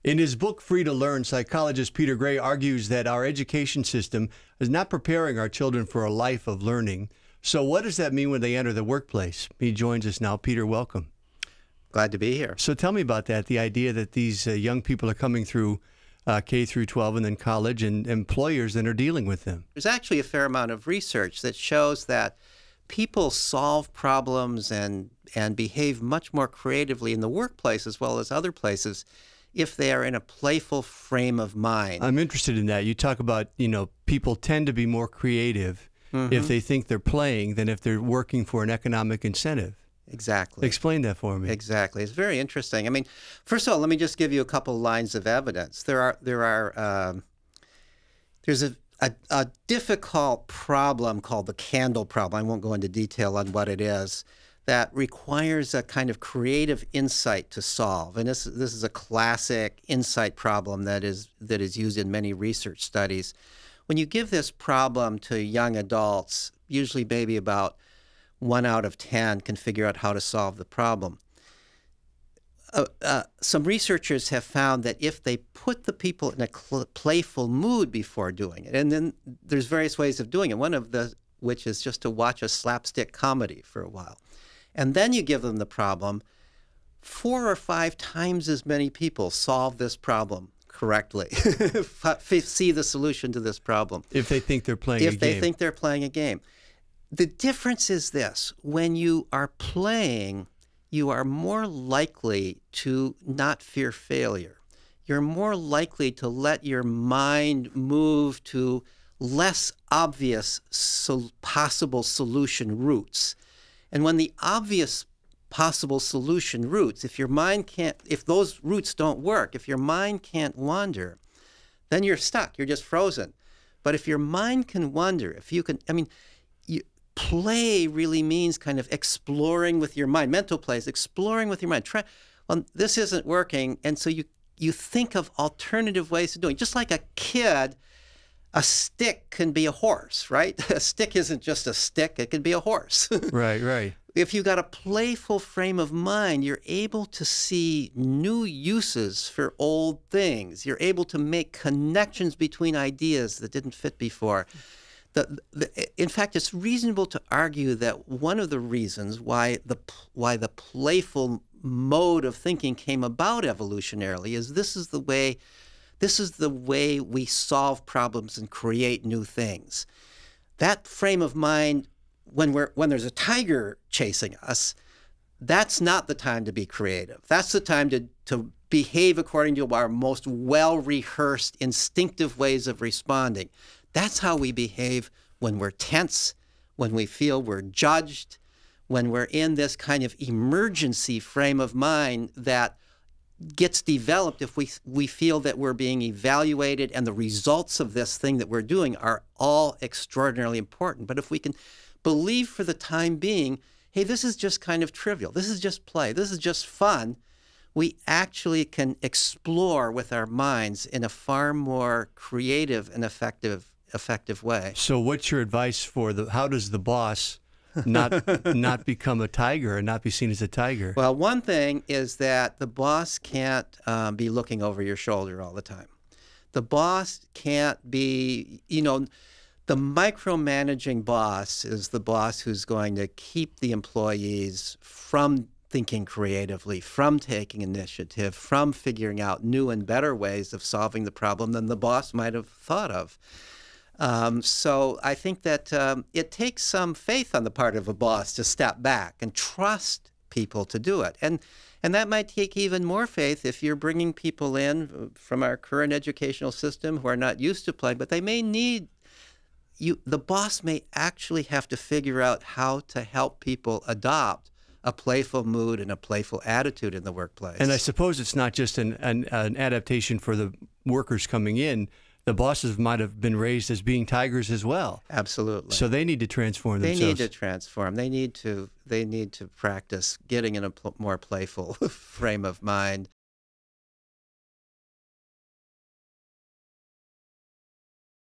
In his book, Free to Learn, psychologist Peter Gray argues that our education system is not preparing our children for a life of learning. So what does that mean when they enter the workplace? He joins us now. Peter, welcome. Glad to be here. So tell me about that, the idea that these young people are coming through K through 12 and then college, and employers that are dealing with them. There's actually a fair amount of research that shows that people solve problems and behave much more creatively in the workplace as well as other places if they are in a playful frame of mind. I'm interested in that. You talk about, people tend to be more creative if they think they're playing than if they're working for an economic incentive. Exactly. Explain that for me. Exactly. It's very interesting. I mean, first of all, let me just give you a couple lines of evidence. There's a difficult problem called the candle problem. I won't go into detail on what it is, that requires a kind of creative insight to solve. And this is a classic insight problem that is used in many research studies. When you give this problem to young adults, usually maybe about 1 out of 10 can figure out how to solve the problem. Some researchers have found that if they put the people in a playful mood before doing it, and then there's various ways of doing it, which is just to watch a slapstick comedy for a while, and then you give them the problem, 4 or 5 times as many people solve this problem correctly, see the solution to this problem. If they think they're playing a game. If they think they're playing a game. The difference is this: when you are playing, you are more likely to not fear failure. You're more likely to let your mind move to less obvious possible solution routes. And when the obvious possible solution routes, if those routes don't work, if your mind can't wander, then you're stuck, you're just frozen. But if your mind can wander, play really means kind of exploring with your mind. Mental play is exploring with your mind. This isn't working, and so you think of alternative ways of doing it. Just like a kid, a stick can be a horse, right? A stick isn't just a stick, it can be a horse. Right. If you've got a playful frame of mind, you're able to see new uses for old things. You're able to make connections between ideas that didn't fit before. In fact, it's reasonable to argue that one of the reasons why the playful mode of thinking came about evolutionarily is this is the way we solve problems and create new things. That frame of mind, when there's a tiger chasing us, that's not the time to be creative. That's the time to behave according to our most well-rehearsed instinctive ways of responding. That's how we behave when we're tense, when we feel we're judged, when we're in this kind of emergency frame of mind that gets developed if we feel that we're being evaluated and the results of this thing that we're doing are all extraordinarily important. But if we can believe for the time being, hey, this is just kind of trivial, this is just play, this is just fun, we actually can explore with our minds in a far more creative and effective way. So what's your advice for how does the boss not become a tiger and not be seen as a tiger? Well, one thing is that the boss can't be looking over your shoulder all the time. The boss can't be, the micromanaging boss is the boss who's going to keep the employees from thinking creatively, from taking initiative, from figuring out new and better ways of solving the problem than the boss might have thought of. So I think that it takes some faith on the part of a boss to step back and trust people to do it. And that might take even more faith if you're bringing people in from our current educational system who are not used to playing, but they may need the boss may actually have to figure out how to help people adopt a playful mood and a playful attitude in the workplace. And I suppose it's not just an adaptation for the workers coming in. The bosses might have been raised as being tigers as well. Absolutely. So they need to transform themselves. They need to transform. They need to practice getting in a more playful frame of mind